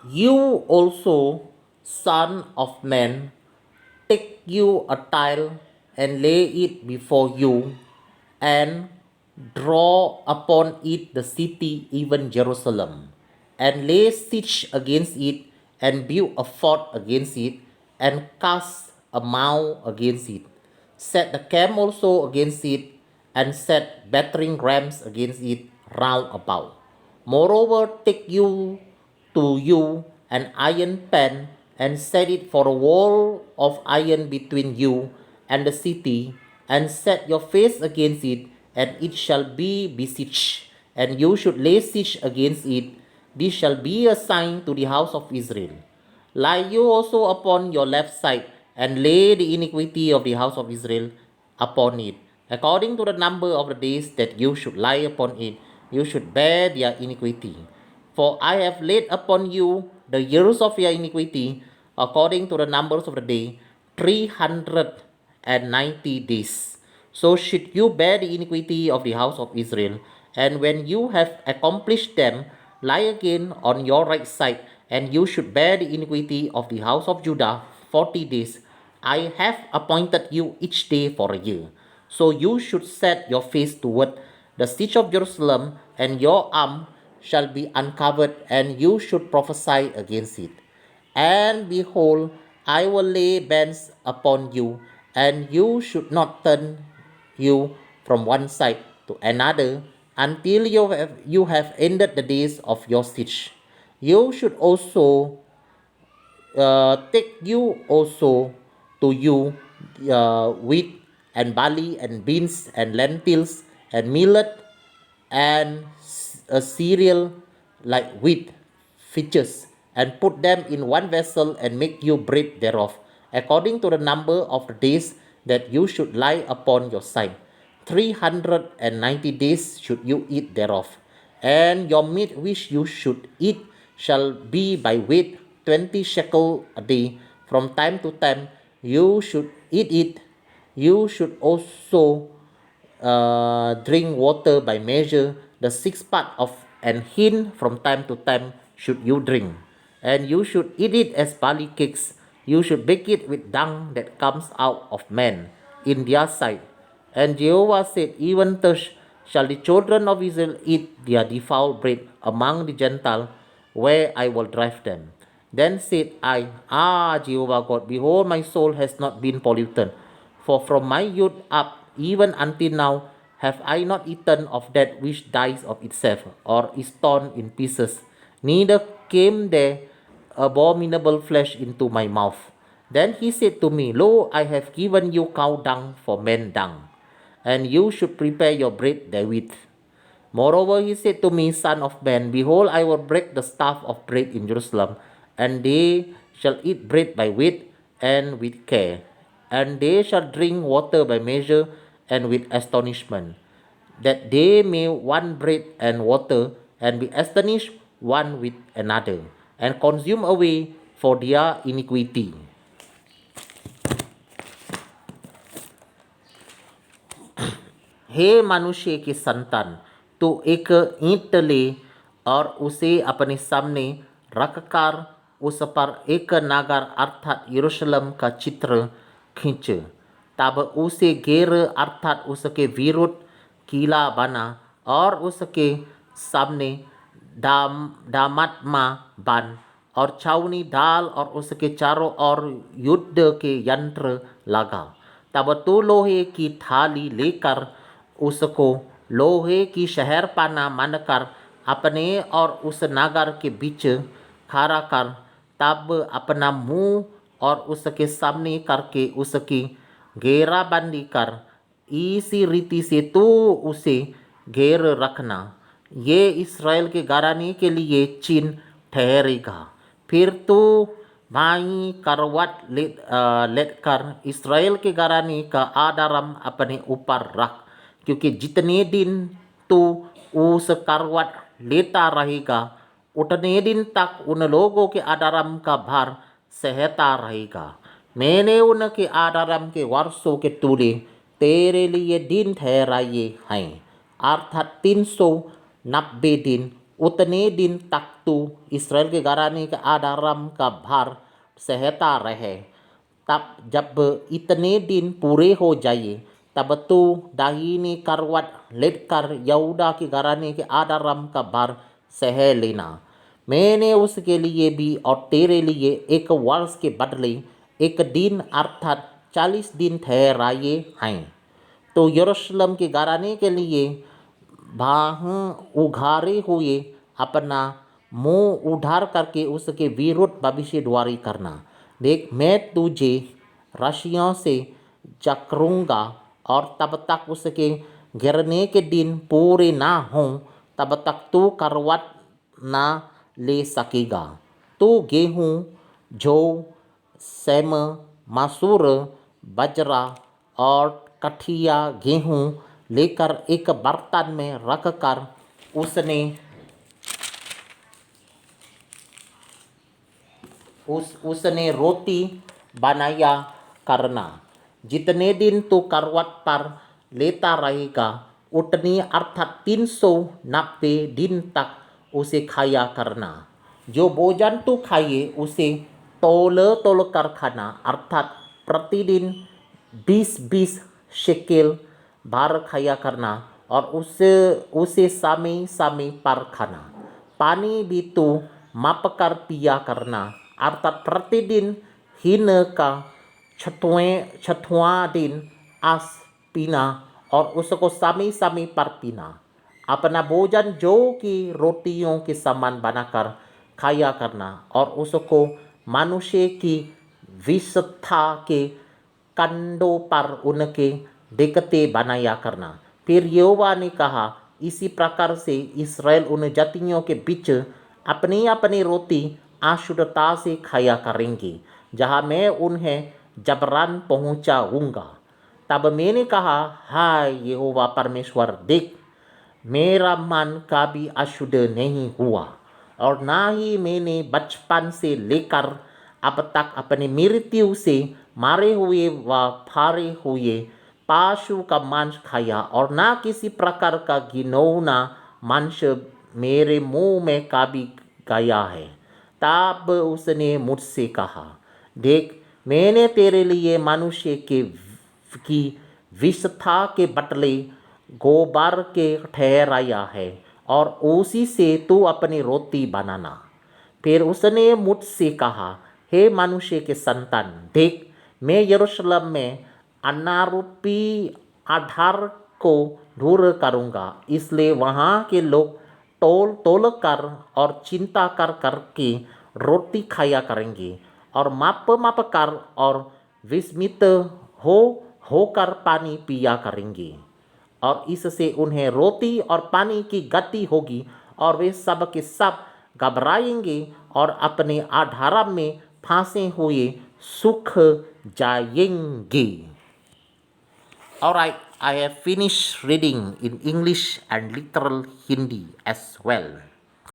You also, son of man, take you a tile and lay it before you, and draw upon it the city, even Jerusalem, and lay siege against it, and build a fort against it, and cast a mound against it. Set the camp also against it, and set battering rams against it round about. Moreover, take you an iron pen, and set it for a wall of iron between you and the city, and set your face against it, and it shall be besieged, and you should lay siege against it. This shall be a sign to the house of Israel. Lie you also upon your left side, and lay the iniquity of the house of Israel upon it. According to the number of the days that you should lie upon it, you should bear their iniquity. For I have laid upon you the years of your iniquity, according to the numbers of the day, 390 days. So should you bear the iniquity of the house of Israel, and when you have accomplished them, lie again on your right side, and you should bear the iniquity of the house of Judah 40 days. I have appointed you each day for a year. So you should set your face toward the siege of Jerusalem, and your arm shall be uncovered, and you should prophesy against it. And behold, I will lay bands upon you, and you should not turn you from one side to another until you have ended the days of your siege. You should also take you also to you wheat and barley and beans and lentils and millet and a cereal like wheat, fishes, and put them in one vessel, and make you bread thereof, according to the number of the days that you should lie upon your side. 390 days should you eat thereof. And your meat which you should eat shall be by weight 20 shekel a day. From time to time you should eat it. You should also drink water by measure. The sixth part of an hin from time to time should you drink. And you should eat it as barley cakes. You should bake it with dung that comes out of men in their sight. And Jehovah said, even thus shall the children of Israel eat their defiled bread among the Gentiles, where I will drive them. Then said I, Jehovah God, behold, my soul has not been polluted. For from my youth up, even until now, have I not eaten of that which dies of itself, or is torn in pieces, neither came there abominable flesh into my mouth. Then he said to me, lo, I have given you cow dung for men dung, and you should prepare your bread therewith. Moreover, he said to me, son of man, behold, I will break the staff of bread in Jerusalem, and they shall eat bread by weight and with care, and they shall drink water by measure and with astonishment, that they may want bread and water, and be astonished one with another, and consume away for their iniquity. हे मनुष्य के संतान, तू एक ईंट ले और उसे अपने सामने रखकर उस पर एक नगर अर्थात यरूशलेम का चित्र खींच। तब उसे घेर अर्थात उसके विरुद्ध किला बना, और उसके सामने डामटमा बन और छावनी डाल, और उसके चारों ओर युद्ध के यंत्र लगा। तब तू लोहे की थाली लेकर उसको लोहे की शहरपनाह मानकर अपने और उस नगर के बीच खड़ा कर, तब अपना मुंह और उसके सामने करके उसकी घेराबंदी कर। इसी रीति से तू उसे घेर रखना। ये इस्राएल के घराने के लिए चिन्ह ठहरेगा। फिर तू भाई करवट लेकर इस्राएल के घराने का आदरम अपने ऊपर रख, क्योंकि जितने दिन तू उस करवट लेता रहेगा, उतने दिन तक उन लोगों के आदरम का भार सहता रहेगा। मैंने उनके आदरम के वर्षों के तुले तेरे लिए दिन ठहराए हैं, अर्थात 390 दिन। उतने दिन तक तू इसराइल के घराने के आधारम का भार सहता रहे। तब जब इतने दिन पूरे हो जाए तब तू दाहिनी करवट लेटकर यहूदा के घराने के आधारम का भार सह लेना। मैंने उसके लिए भी और तेरे लिए एक वर्ष के बदले एक दिन अर्थात 40 दिन ठहराए हैं। तो यरूशलेम के घराने के लिए बाह उघारे हुए अपना मुंह उधार करके उसके विरुद्ध भविष्यद्वाणी करना। देख, मैं तुझे रस्सियों से जकड़ूंगा और तब तक उसके गिरने के दिन पूरे ना हों तब तक तू करवट ना ले सकेगा। तू गेहूँ, जौ, सेम, मसूर, बजरा और कठिया गेहूँ लेकर एक बर्तन में रखकर उसने रोटी बनाया करना। जितने दिन तू करवट पर लेता रहेगा उतनी अर्थात 390 दिन तक उसे खाया करना। जो भोजन तू खाए उसे तोल कर खाना अर्थात प्रतिदिन 20-20 शेकेल भर खाया करना और उसे समय पर खाना। पानी भी तू माप कर पिया करना अर्थात प्रतिदिन हिन का छठवां दिन आस पीना और उसको समय पर पीना। अपना भोजन जौ की रोटियों के समान बनाकर खाया करना और उसको मनुष्य की विशुद्धता के कंधों पर उनके देखते बनाया करना। फिर यहोवा ने कहा, इसी प्रकार से इसराइल उन जातियों के बीच अपनी अपनी रोटी अशुद्धता से खाया करेंगे जहाँ मैं उन्हें जबरन पहुँचाऊँगा। तब मैंने कहा, हाय यहोवा परमेश्वर, देख, मेरा मन कभी अशुद्ध नहीं हुआ और ना ही मैंने बचपन से लेकर अब तक अपनी मृत्यु से मारे हुए व फारे हुए पशु का मांस खाया और ना किसी प्रकार का घिनौना मांस मेरे मुंह में कभी गया है। तब उसने मुझसे कहा, देख, मैंने तेरे लिए मनुष्य की विषता के बदले गोबर के ठहराया है और उसी से तू अपनी रोटी बनाना। फिर उसने मुझसे कहा, हे मनुष्य के संतान, देख, मैं यरूशलेम में अनारूपी आधार को दूर करूँगा, इसलिए वहाँ के लोग तोल कर और चिंता करके रोटी खाया करेंगे और माप कर और विस्मित होकर पानी पिया करेंगे और इससे उन्हें रोटी और पानी की गति होगी और वे सब के सब घबराएंगे और अपने आधार में फंसे हुए सूख जाएंगे। Alright, I have finished reading in English and literal Hindi as well.